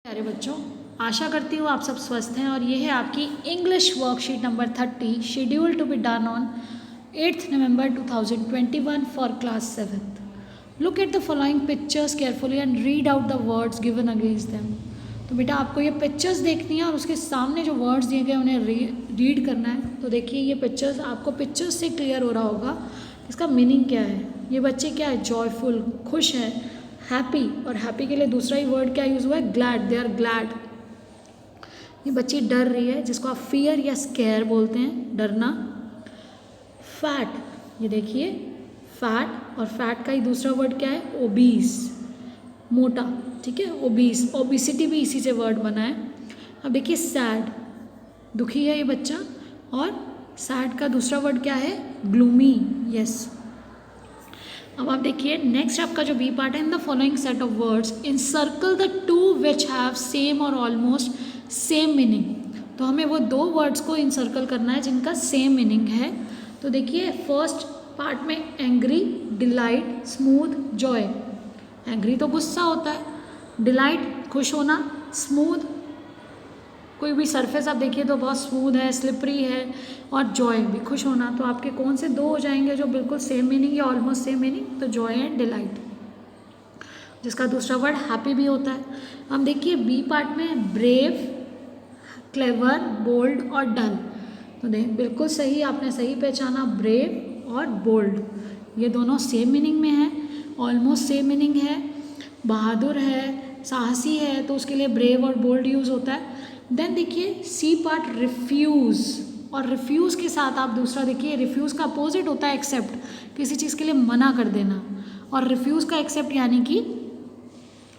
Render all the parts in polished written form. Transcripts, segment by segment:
प्यारे बच्चों, आशा करती हूँ आप सब स्वस्थ हैं और ये है आपकी English worksheet number 30 schedule to be done on 8th November 2021 for class 7th। Look at the following pictures carefully and read out the words given against them. तो बेटा आपको ये पिक्चर्स देखनी है और उसके सामने जो वर्ड्स दिए गए उन्हें रीड करना है। तो देखिए ये पिक्चर्स, आपको पिक्चर्स से क्लियर हो रहा होगा इसका मीनिंग क्या है। ये बच्चे क्या है, जॉयफुल, खुश है, हैप्पी, और हैप्पी के लिए दूसरा ही वर्ड क्या यूज़ हुआ है, ग्लैड, दे आर ग्लैड। ये बच्ची डर रही है जिसको आप फियर या स्केयर बोलते हैं, डरना। फैट, ये देखिए फैट, और फैट का ही दूसरा वर्ड क्या है, ओबीस, मोटा, ठीक है, ओबीस, ओबिसिटी भी इसी से वर्ड बना है। अब देखिए सैड, दुखी है ये बच्चा, और सैड का दूसरा वर्ड क्या है, ग्लूमी, यस। अब आप देखिए नेक्स्ट आपका जो बी पार्ट है, in the following set of words encircle the two which have same और ऑलमोस्ट सेम मीनिंग। तो हमें वो दो वर्ड्स को इंसर्कल करना है जिनका सेम मीनिंग है। तो देखिए फर्स्ट पार्ट में angry, delight, smooth, Joy. Angry तो गुस्सा होता है, डिलाइट खुश होना, स्मूथ कोई भी सरफेस आप देखिए तो बहुत स्मूथ है, स्लिपरी है, और जॉय भी खुश होना। तो आपके कौन से दो हो जाएंगे जो बिल्कुल सेम मीनिंग या ऑलमोस्ट सेम मीनिंग, तो जॉय एंड डिलाइट, जिसका दूसरा वर्ड हैप्पी भी होता है। अब देखिए बी पार्ट में ब्रेव, क्लेवर, बोल्ड और डल। तो देख बिल्कुल सही, आपने सही पहचाना, ब्रेव और बोल्ड ये दोनों सेम मीनिंग में है, ऑलमोस्ट सेम मीनिंग है। बहादुर है, साहसी है, तो उसके लिए ब्रेव और बोल्ड यूज़ होता है। देन देखिए सी पार्ट रिफ्यूज़, और रिफ्यूज़ के साथ आप दूसरा देखिए, रिफ्यूज़ का अपोजिट होता है एक्सेप्ट, किसी चीज़ के लिए मना कर देना, और रिफ्यूज़ का एक्सेप्ट यानी कि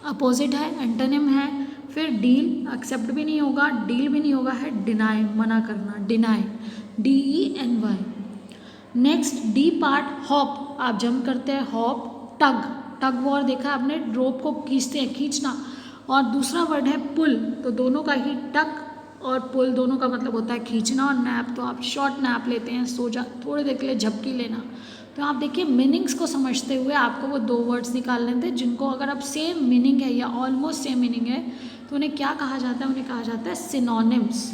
अपोजिट है, एंटोनिम है। फिर डील, एक्सेप्ट भी नहीं होगा, डील भी नहीं होगा, है डिनाई, मना करना, deny, DENY। Next D part hop, आप जंप करते हैं, हॉप। टग, टग वॉर देखा आपने, रोप को खींचते हैं, खींचना। और दूसरा वर्ड है पुल, तो दोनों का ही टक और पुल दोनों का मतलब होता है खींचना। और नैप, तो आप शॉर्ट नैप लेते हैं, सो जा थोड़ी देर के लिए, झपकी लेना। तो आप देखिए मीनिंग्स को समझते हुए आपको वो दो वर्ड्स निकालने थे जिनको अगर आप सेम मीनिंग है या ऑलमोस्ट सेम मीनिंग है तो उन्हें क्या कहा जाता है, उन्हें कहा जाता है सिनोनिम्स।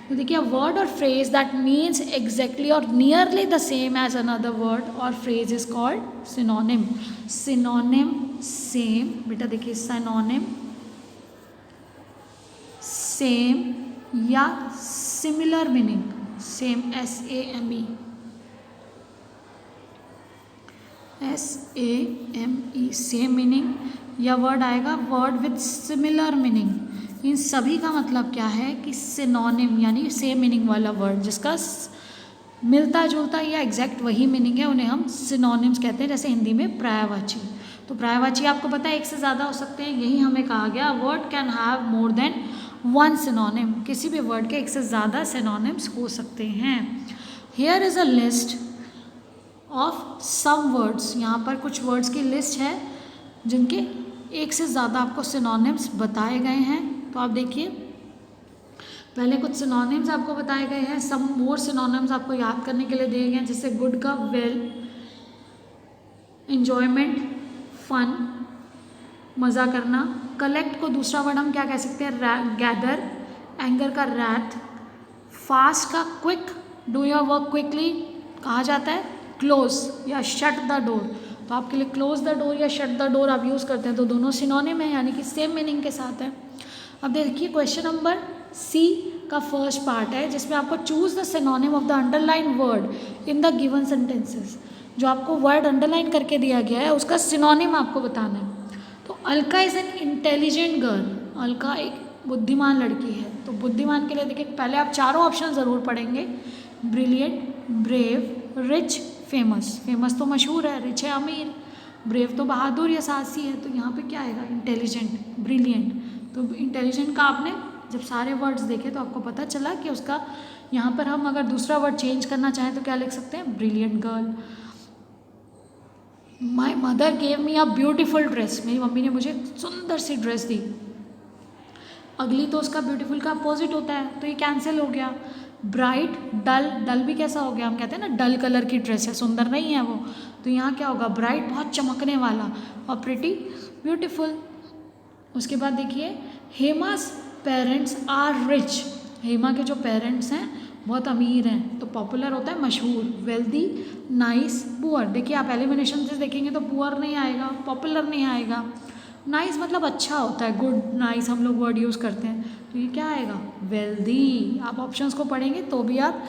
तो देखिए word or phrase that means exactly or nearly the same as another word or phrase is called synonym. Synonym same, बेटा देखिए सिनोनिम सेम या similar meaning, same, SAME, same meaning, या वर्ड आएगा वर्ड विद सिमिलर मीनिंग। इन सभी का मतलब क्या है कि सिनोनिम यानी सेम मीनिंग वाला वर्ड जिसका मिलता जुलता या एग्जैक्ट वही मीनिंग है, उन्हें हम सिनोनिम्स कहते हैं। जैसे हिंदी में पर्यायवाची, तो पर्यायवाची आपको पता है एक से ज़्यादा हो सकते हैं, यही हमें कहा गया word can have more than one synonym, किसी भी वर्ड के एक से ज़्यादा सिनोनिम्स हो सकते हैं। Here is a list of some words, यहाँ पर कुछ वर्ड्स की लिस्ट है जिनके एक से ज़्यादा आपको सिनोनिम्स बताए गए हैं। तो आप देखिए पहले कुछ सिनोनिम्स आपको बताए गए हैं, सम मोर सिनोनिम्स आपको याद करने के लिए दिए गए हैं, जैसे गुड का वेल, एंजॉयमेंट फन, मज़ा करना। कलेक्ट को दूसरा वर्ड हम क्या कह सकते हैं, गैदर, एंगर का रैथ, फास्ट का quick, do your work quickly कहा जाता है, क्लोज या शट द डोर। तो आपके लिए क्लोज द डोर या शट द डोर आप यूज़ करते हैं, तो दोनों सिनोनिम है यानी कि सेम मीनिंग के साथ है। अब देखिए क्वेश्चन नंबर C का फर्स्ट पार्ट है जिसमें आपको choose the synonym of the underline word in the given sentences. जो आपको वर्ड अंडरलाइन करके दिया गया है उसका सिनोनिम आपको बताना है। तो Alka is an intelligent girl, Alka एक बुद्धिमान लड़की है। तो बुद्धिमान के लिए देखिए पहले आप चारों ऑप्शन ज़रूर पढ़ेंगे, brilliant, brave, rich, famous. Famous तो मशहूर है, रिच है अमीर, ब्रेव तो बहादुर या साहसी है। तो यहाँ पे क्या आएगा, इंटेलिजेंट, ब्रिलियंट। तो इंटेलिजेंट का आपने जब सारे वर्ड्स देखे तो आपको पता चला कि उसका यहाँ पर हम अगर दूसरा वर्ड चेंज करना चाहें तो क्या लिख सकते हैं, brilliant girl. My mother gave me a beautiful dress, मेरी मम्मी ने मुझे सुंदर सी ड्रेस दी। अगली तो उसका ब्यूटीफुल का अपोजिट होता है, तो ये कैंसिल हो गया। ब्राइट, डल, डल भी कैसा हो गया, हम कहते हैं ना डल कलर की ड्रेस है, सुंदर नहीं है वो। तो यहाँ क्या होगा, ब्राइट बहुत चमकने वाला, और प्रिटी ब्यूटीफुल। उसके बाद देखिए हेमा's पेरेंट्स आर रिच, हेमा के जो पेरेंट्स हैं बहुत अमीर हैं। तो पॉपुलर होता है मशहूर, वेल्दी, नाइस, पुअर। देखिए आप एलिमिनेशन से देखेंगे तो पुअर नहीं आएगा, पॉपुलर नहीं आएगा। नाइस मतलब अच्छा होता है, गुड, नाइस हम लोग वर्ड यूज़ करते हैं, तो ये क्या आएगा, वेल्दी। आप ऑप्शंस को पढ़ेंगे तो भी आप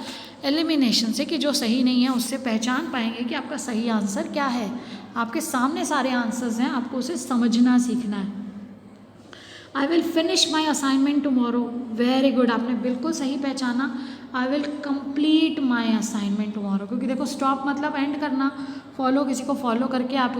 एलिमिनेशन से कि जो सही नहीं है उससे पहचान पाएंगे कि आपका सही आंसर क्या है। आपके सामने सारे आंसर्स हैं, आपको उसे समझना सीखना है। आई will finish my assignment tomorrow, very good, आपने बिल्कुल सही पहचाना। आई will complete my assignment tomorrow, क्योंकि देखो स्टॉप मतलब एंड करना, फॉलो किसी को फॉलो करके आप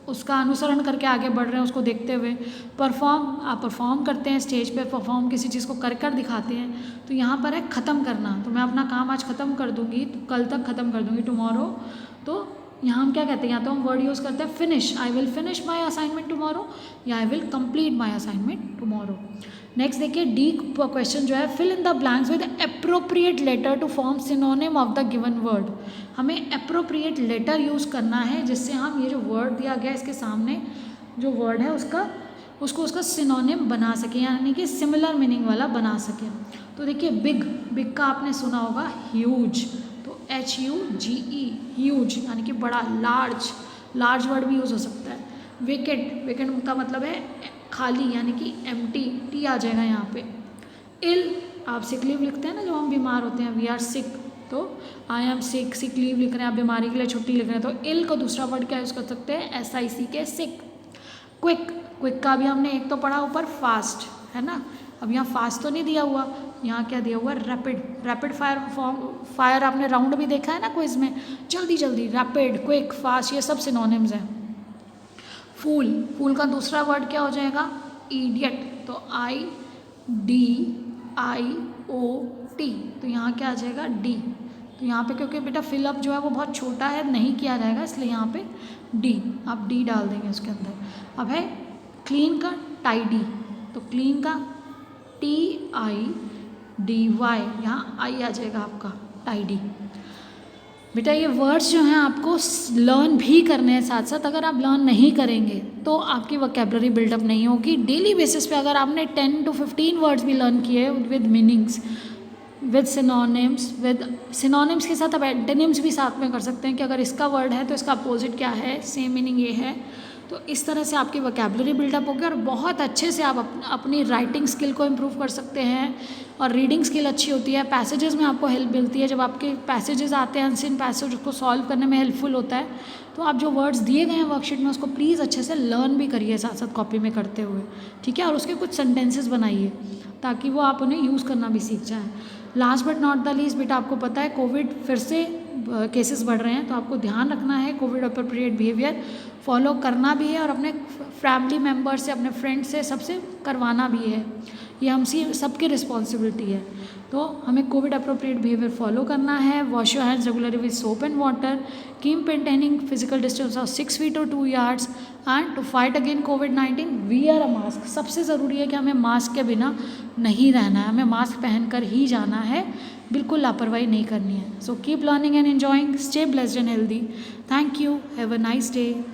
उसका अनुसरण करके आगे बढ़ रहे हैं उसको देखते हुए। परफॉर्म, आप परफॉर्म करते हैं स्टेज पे, परफॉर्म किसी चीज़ को कर कर दिखाते हैं। तो यहाँ पर है ख़त्म करना, तो मैं अपना काम आज ख़त्म कर दूँगी, तो कल तक ख़त्म कर दूँगी, टुमारो। तो यहाँ हम क्या कहते हैं, या तो हम वर्ड यूज़ करते हैं finish, I will finish my assignment tomorrow, या I will complete my assignment tomorrow. Next देखिए डी क्वेश्चन जो है, fill in the blanks with appropriate letter to form synonym of the given word. हमें appropriate letter use करना है जिससे हम ये जो वर्ड दिया गया इसके सामने जो वर्ड है उसका सिनोनिम बना सकें, यानी कि सिमिलर मीनिंग वाला बना सकें। तो देखिए बिग, बिग का आपने सुना होगा ह्यूज, तो HUGE, ह्यूज यानी कि बड़ा, लार्ज, लार्ज वर्ड भी यूज़ हो सकता है। वेकेंट, वेकेंट का मतलब है खाली यानी कि एम्प्टी, टी आ जाएगा यहाँ पे। इल, आप सिक लीव लिखते हैं ना जब हम बीमार होते हैं, वी आर सिक, तो I am sick, sick leave लिख रहे हैं, आप बीमारी के लिए छुट्टी लिख रहे हैं, तो इल को दूसरा वर्ड क्या यूज़ कर सकते हैं, SICK, सिक। क्विक, क्विक का भी हमने एक तो पढ़ा ऊपर, फास्ट है ना, अब यहाँ फास्ट तो नहीं दिया हुआ, यहाँ क्या दिया हुआ, रैपिड, रैपिड फायर आपने राउंड भी देखा है ना क्विज में, जल्दी जल्दी, रैपिड, क्विक, फास्ट, ये सब सिनोनिम्स हैं। फूल, फूल का दूसरा वर्ड क्या हो जाएगा, इडियट, तो IDIOT, तो यहाँ क्या आ जाएगा, डी। तो यहाँ पे क्योंकि बेटा फिलअप जो है वो बहुत छोटा है, नहीं किया जाएगा, इसलिए यहाँ पे डी, आप डी डाल देंगे उसके अंदर। अब है क्लीन का टाइडी, तो क्लीन का TIDY, यहाँ आई आ जाएगा आपका, टाइडी। बेटा ये वर्ड्स जो हैं आपको लर्न भी करने हैं साथ साथ, अगर आप लर्न नहीं करेंगे तो आपकी वोकैबुलरी बिल्डअप नहीं होगी। डेली बेसिस पे अगर आपने 10 to 15 वर्ड्स भी लर्न किए विद मीनिंग्स, विद सिनोनिम्स के साथ आप एंटोनिम्स भी साथ में कर सकते हैं कि अगर इसका वर्ड है तो इसका अपोजिट क्या है, सेम मीनिंग ये है। तो इस तरह से आपकी वोकैबुलरी बिल्डअप होगी और बहुत अच्छे से आप अपनी राइटिंग स्किल को इम्प्रूव कर सकते हैं। और रीडिंग स्किल अच्छी होती है, पैसेजेस में आपको हेल्प मिलती है, जब आपके पैसेजेस आते हैं अनसीन पैसेज उसको सॉल्व करने में हेल्पफुल होता है। तो आप जो वर्ड्स दिए गए हैं वर्कशीट में उसको प्लीज़ अच्छे से लर्न भी करिए साथ साथ कॉपी में करते हुए, ठीक है। और उसके कुछ सेंटेंसेस बनाइए ताकि वो आप उन्हें यूज़ करना भी सीख जाएँ। Last but not the least, बेटा आपको पता है कोविड फिर से केसेस बढ़ रहे हैं, तो आपको ध्यान रखना है, कोविड अप्रोप्रिएट बिहेवियर फॉलो करना भी है और अपने फैमिली मेम्बर से, अपने फ्रेंड से, सबसे करवाना भी है। ये हमसे सबकी रिस्पॉन्सिबिलिटी है। तो हमें कोविड अप्रोप्रिएट बिहेवियर फॉलो करना है। Wash your hands regularly with soap and water, keep maintaining physical distance of 6 feet or 2 yards, and to fight again कोविड-19 वियर अ मास्क। सबसे ज़रूरी है कि हमें मास्क के बिना नहीं रहना है, हमें मास्क पहनकर ही जाना है, बिल्कुल लापरवाही नहीं करनी है। So keep learning and enjoying, stay blessed and healthy. Thank you, have a nice day.